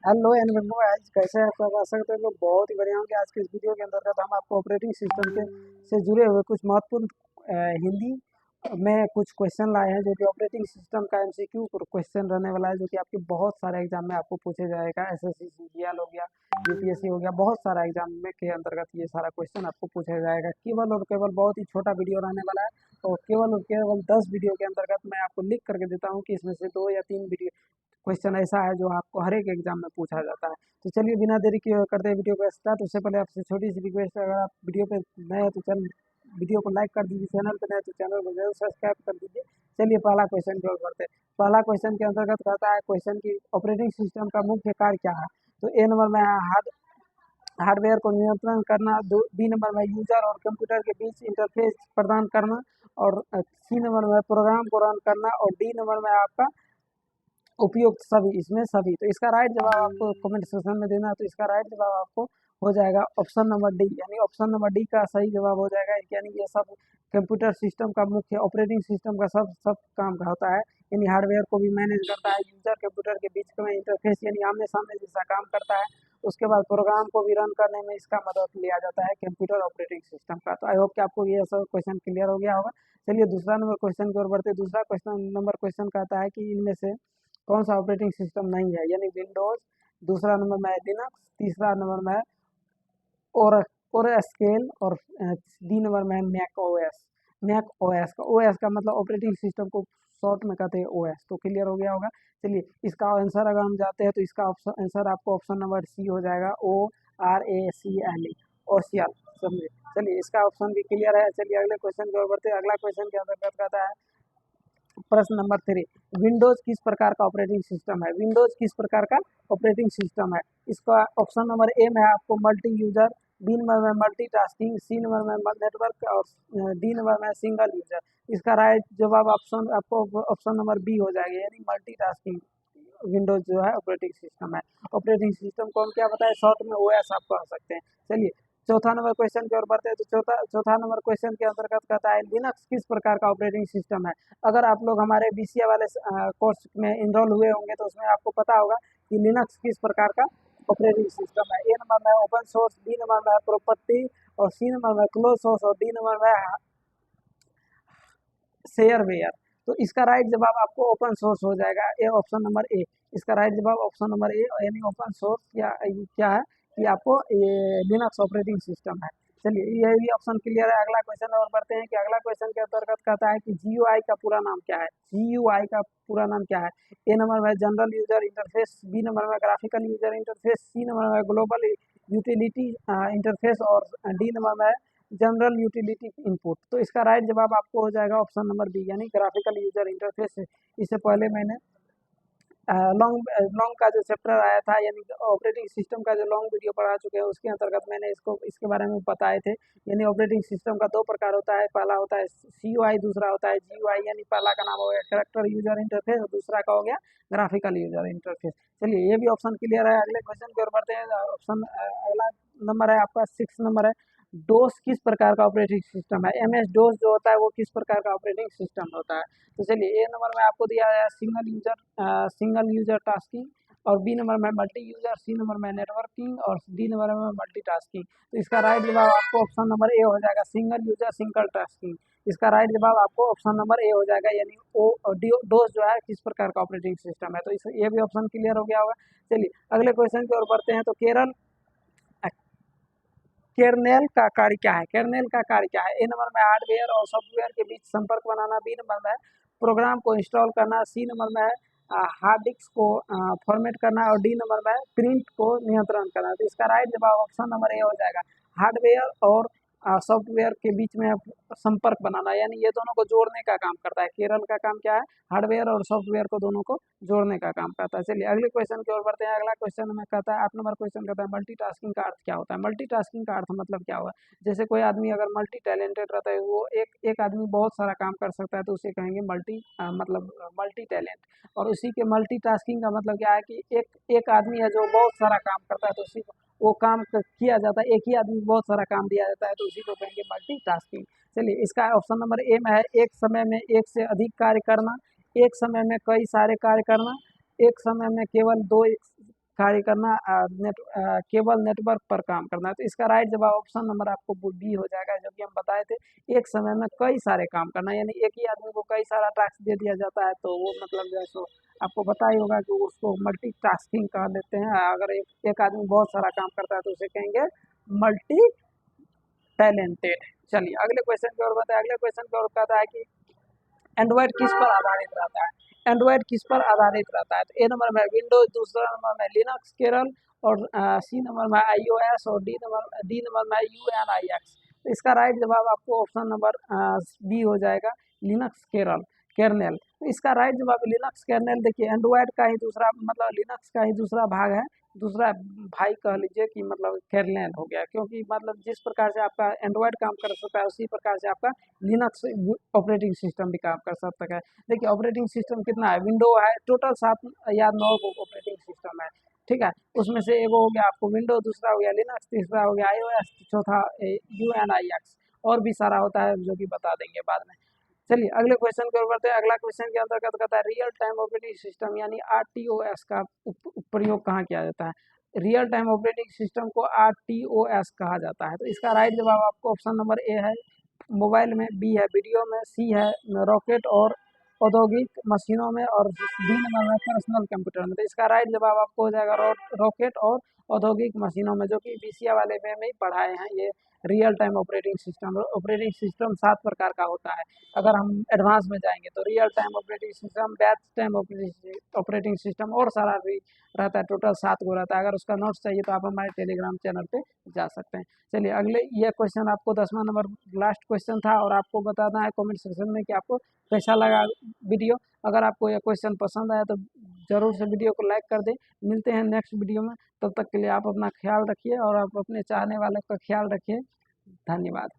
Hello and welcome आज कैसे हैं आप सब। आशा करते हैं लोग बहुत ही बढ़िया होंगे। आज के इस वीडियो के अंतर्गत हम आपको ऑपरेटिंग सिस्टम के से जुड़े हुए कुछ महत्वपूर्ण हिंदी में कुछ क्वेश्चन लाए हैं, जो कि ऑपरेटिंग सिस्टम का एमसीक्यू क्वेश्चन रहने वाला है, जो कि आपके बहुत सारे एग्जाम में आपको पूछे जाएगा। एसएससी सीजीएल हो गया, यूपीएससी हो गया, बहुत सारा एग्जाम में के अंतर्गत ये सारा क्वेश्चन आपको पूछा जाएगा। केवल और केवल बहुत ही छोटा वीडियो रहने वाला है और केवल 10 वीडियो के अंतर्गत मैं आपको लिख करके देता हूँ कि इसमें से 2 या 3 वीडियो क्वेश्चन ऐसा है जो आपको हर एक एग्जाम में पूछा जाता है। तो चलिए बिना देरी किए करते हैं वीडियो को स्टार्ट। उससे पहले आपसे छोटी सी रिक्वेस्ट है, अगर आप वीडियो पे नए हैं तो वीडियो को लाइक कर दीजिए, चैनल पे नए तो चैनल को जरूर सब्सक्राइब कर दीजिए। चलिए पहला क्वेश्चन की ओर बढ़ते हैं। पहला क्वेश्चन के अंतर्गत कहता है क्वेश्चन की ऑपरेटिंग सिस्टम का मुख्य कार्य क्या है। तो ए नंबर में है हार्डवेयर को नियंत्रण करना, बी नंबर में यूजर और कंप्यूटर के बीच इंटरफेस प्रदान करना, और सी नंबर में प्रोग्राम को रन करना, और डी नंबर में आपका उपयुक्त सभी, इसमें सभी। तो इसका राइट जवाब आपको कमेंट सेक्शन में देना है। तो इसका राइट जवाब आपको हो जाएगा ऑप्शन नंबर डी, यानी ऑप्शन नंबर डी का सही जवाब हो जाएगा। यानी ये सब कंप्यूटर सिस्टम का मुख्य, ऑपरेटिंग सिस्टम का सब सब काम का होता है। यानी हार्डवेयर को भी मैनेज करता है, यूजर कंप्यूटर के बीच में इंटरफेस यानी आमने सामने जैसा काम करता है। उसके बाद प्रोग्राम को भी रन करने में इसका मदद लिया जाता है कंप्यूटर ऑपरेटिंग सिस्टम का। तो आई होप कि आपको ये सब क्वेश्चन क्लियर हो गया होगा। चलिए दूसरा नंबर क्वेश्चन की ओर बढ़ते। दूसरा क्वेश्चन नंबर क्वेश्चन कहता है कि इनमें से कौन सा ऑपरेटिंग सिस्टम नहीं है, यानी विंडोज। दूसरा नंबर में है लिनक्स, तीसरा नंबर में है और ओरेस्केल, और डी नंबर में है मैक ओएस। मैक ओएस का, ओएस का मतलब ऑपरेटिंग सिस्टम को शॉर्ट में कहते हैं ओएस। तो क्लियर हो गया होगा। चलिए इसका आंसर अगर हम जाते हैं तो इसका आंसर आपको ऑप्शन नंबर सी हो जाएगा, ORACLE, ओशियल, समझे। चलिए इसका ऑप्शन भी क्लियर है। चलिए अगले क्वेश्चन की ओर बढ़ते हैं। अगला क्वेश्चन के अंतर्गत कहता है प्रश्न नंबर 3, विंडोज किस प्रकार का ऑपरेटिंग सिस्टम है। विंडोज किस प्रकार का ऑपरेटिंग सिस्टम है। इसका ऑप्शन नंबर ए में है आपको मल्टी यूजर, बी नंबर में मल्टी टास्किंग, सी नंबर में नेटवर्क, और डी नंबर में सिंगल यूजर। इसका राइट जवाब ऑप्शन आपको ऑप्शन नंबर बी हो जाएगा, यानी मल्टी टास्किंग विंडोज जो है ऑपरेटिंग सिस्टम है। ऑपरेटिंग सिस्टम कौन क्या बताए, शॉर्ट में ओएस आप कह सकते हैं। चलिए चौथा नंबर क्वेश्चन की ओर बढ़ते हैं। तो चौथा नंबर क्वेश्चन के अंतर्गत कहता है लिनक्स किस प्रकार का ऑपरेटिंग सिस्टम है। अगर आप लोग हमारे बीसीए वाले कोर्स में इनरोल हुए होंगे तो उसमें आपको पता होगा कि लिनक्स किस प्रकार का ऑपरेटिंग सिस्टम है। ए नंबर में ओपन सोर्स, बी नंबर में प्रॉपर्टी, और सी नंबर में क्लोज सोर्स, और डी नंबर में शेयरवेयर। तो इसका राइट जवाब आपको ओपन सोर्स हो जाएगा, ए ऑप्शन नंबर ए। इसका राइट जवाब ऑप्शन नंबर ए, यानी ओपन सोर्स क्या क्या है कि आपको ये लिनक्स ऑपरेटिंग सिस्टम है। चलिए ये भी ऑप्शन क्लियर है। अगला क्वेश्चन और बढ़ते हैं कि अगला क्वेश्चन के अंतर्गत कहता है कि जीयूआई का पूरा नाम क्या है। जीयूआई का पूरा नाम क्या है। ए नंबर में general user interface, B number में graphical user interface, C number में ग्लोबल यूटिलिटी इंटरफेस, और डी नंबर में जनरल यूटिलिटी इनपुट। तो इसका राइट जवाब आपको हो जाएगा ऑप्शन नंबर बी, यानी ग्राफिकल यूजर इंटरफेस। इससे पहले मैंने लॉन्ग लॉन्ग का जो चैप्टर आया था, यानी ऑपरेटिंग सिस्टम का जो लॉन्ग वीडियो पढ़ा चुके हैं, उसके अंतर्गत मैंने इसके बारे में बताए थे। यानी ऑपरेटिंग सिस्टम का दो प्रकार होता है, पहला होता है CUI, दूसरा होता है GUI। यानी पहला का नाम हो गया कैरेक्टर यूजर इंटरफेस और दूसरा का हो गया ग्राफिकल यूजर इंटरफेस। चलिए ये भी ऑप्शन क्लियर है। अगले क्वेश्चन की ओर बढ़ते हैं। ऑप्शन अगला नंबर है आपका 6 नंबर है, डोस किस प्रकार का ऑपरेटिंग सिस्टम है। MS डोस जो होता है वो किस प्रकार का ऑपरेटिंग सिस्टम होता है। तो चलिए ए नंबर में आपको दिया है सिंगल यूजर टास्किंग, और बी नंबर में मल्टी यूजर, सी नंबर में नेटवर्किंग, और डी नंबर में मल्टी टास्किंग। तो इसका राइट जवाब आपको ऑप्शन नंबर ए हो जाएगा, सिंगल यूजर सिंगल टास्किंग। इसका राइट जवाब आपको ऑप्शन नंबर ए हो जाएगा, यानी डोस जो है किस प्रकार का ऑपरेटिंग सिस्टम है। तो इस ये भी ऑप्शन क्लियर हो गया होगा। चलिए अगले क्वेश्चन की ओर बढ़ते हैं। तो केरनेल का कार्य क्या है। केरनेल का कार्य क्या है। ए नंबर में हार्डवेयर और सॉफ्टवेयर के बीच संपर्क बनाना, बी नंबर में प्रोग्राम को इंस्टॉल करना, सी नंबर में हार्ड डिस्क को फॉर्मेट करना, और डी नंबर में प्रिंट को नियंत्रण करना। तो इसका राइट जवाब ऑप्शन नंबर ए हो जाएगा, हार्डवेयर और सॉफ्टवेयर के बीच में संपर्क बनाना, यानी ये दोनों को जोड़ने का काम करता है। केरल का काम क्या है, हार्डवेयर और सॉफ्टवेयर को दोनों को जोड़ने का काम करता है। चलिए अगले क्वेश्चन की ओर बढ़ते हैं। अगला क्वेश्चन में कहता है 8 नंबर क्वेश्चन कहता है मल्टीटास्किंग का अर्थ क्या होता है। मल्टीटास्किंग का अर्थ मतलब क्या हुआ। जैसे कोई आदमी अगर मल्टी टैलेंटेड रहता है, वो एक आदमी बहुत सारा काम कर सकता है, तो उसे कहेंगे मतलब मल्टी टैलेंट। और उसी के मल्टीटास्किंग का मतलब क्या है कि एक आदमी है जो बहुत सारा काम करता है, तो उसी को वो काम किया जाता है, एक ही आदमी को बहुत सारा काम दिया जाता है, तो उसी को कहेंगे मल्टीटास्किंग। चलिए इसका ऑप्शन नंबर ए में है एक समय में एक से अधिक कार्य करना, एक समय में कई सारे कार्य करना, एक समय में केवल दो कार्य करना, केवल नेटवर्क पर काम करना। तो इसका राइट जवाब ऑप्शन नंबर आपको बी हो जाएगा, जो कि हम बताए थे, एक समय में कई सारे काम करना, यानी एक ही आदमी को कई सारा टास्क दे दिया जाता है, तो वो मतलब जो है सो आपको पता ही होगा कि उसको मल्टीटास्किंग कह देते हैं। अगर एक आदमी बहुत सारा काम करता है तो उसे कहेंगे मल्टी टैलेंटेड। चलिए अगले क्वेश्चन की ओर बताए। अगले क्वेश्चन की ओर कहता है कि एंड्रॉयड किस पर आधारित रहता है? एंड्रॉयड किस पर आधारित रहता है? तो ए नंबर में विंडोज, दूसरा नंबर में लिनक्स केरल, और सी नंबर में आईओएस, और डी नंबर में यूएनआईएक्स। तो इसका राइट जवाब आपको ऑप्शन नंबर बी हो जाएगा, लिनक्स केरल केरनेल। तो इसका राइट जवाब लिनक्स केरनेल। देखिए एंड्रॉयड का ही दूसरा मतलब लिनक्स का ही दूसरा भाग है, दूसरा भाई कह लीजिए कि मतलब केरनेल हो गया, क्योंकि मतलब जिस प्रकार से आपका एंड्रॉयड काम कर सकता है उसी प्रकार से आपका लिनक्स ऑपरेटिंग सिस्टम भी काम कर सकता है। देखिए ऑपरेटिंग सिस्टम कितना है, विंडो है, टोटल 7 या 9 ऑपरेटिंग सिस्टम है, ठीक है। उसमें से एगो हो गया आपको विंडो, दूसरा हो गया लिनक्स, तीसरा हो गया आईओएस, चौथा यूएनआईएक्स, और भी सारा होता है जो कि बता देंगे बाद में। चलिए अगले क्वेश्चन की ओर बढ़ते हैं। अगला क्वेश्चन के अंतर्गत कहता है रियल टाइम ऑपरेटिंग सिस्टम यानी आरटीओएस का प्रयोग कहाँ किया जाता है? रियल टाइम ऑपरेटिंग सिस्टम को आरटीओएस कहा जाता है। तो इसका राइट जवाब आपको ऑप्शन नंबर ए है, मोबाइल में, बी है वीडियो में, सी है रॉकेट और औद्योगिक मशीनों में, और डी नंबर में पर्सनल कंप्यूटर में। तो इसका राइट जवाब आपको हो जाएगा रॉकेट और औद्योगिक मशीनों में, जो कि बीसीए वाले में ही पढ़ाए हैं। ये रियल टाइम ऑपरेटिंग सिस्टम 7 प्रकार का होता है। अगर हम एडवांस में जाएंगे तो real time operating system, batch time operating system, और सारा भी रहता है, टोटल 7 गो रहता है। अगर उसका नोट्स चाहिए तो आप हमारे टेलीग्राम चैनल पे जा सकते हैं। चलिए अगले, ये क्वेश्चन आपको 10वां नंबर लास्ट क्वेश्चन था, और आपको बताना है कमेंट सेक्शन में कि आपको कैसा लगा वीडियो। अगर आपको यह क्वेश्चन पसंद आया तो ज़रूर से वीडियो को लाइक कर दें। मिलते हैं नेक्स्ट वीडियो में, तब तक के लिए आप अपना ख्याल रखिए और आप अपने चाहने वालों का ख्याल रखिए। धन्यवाद।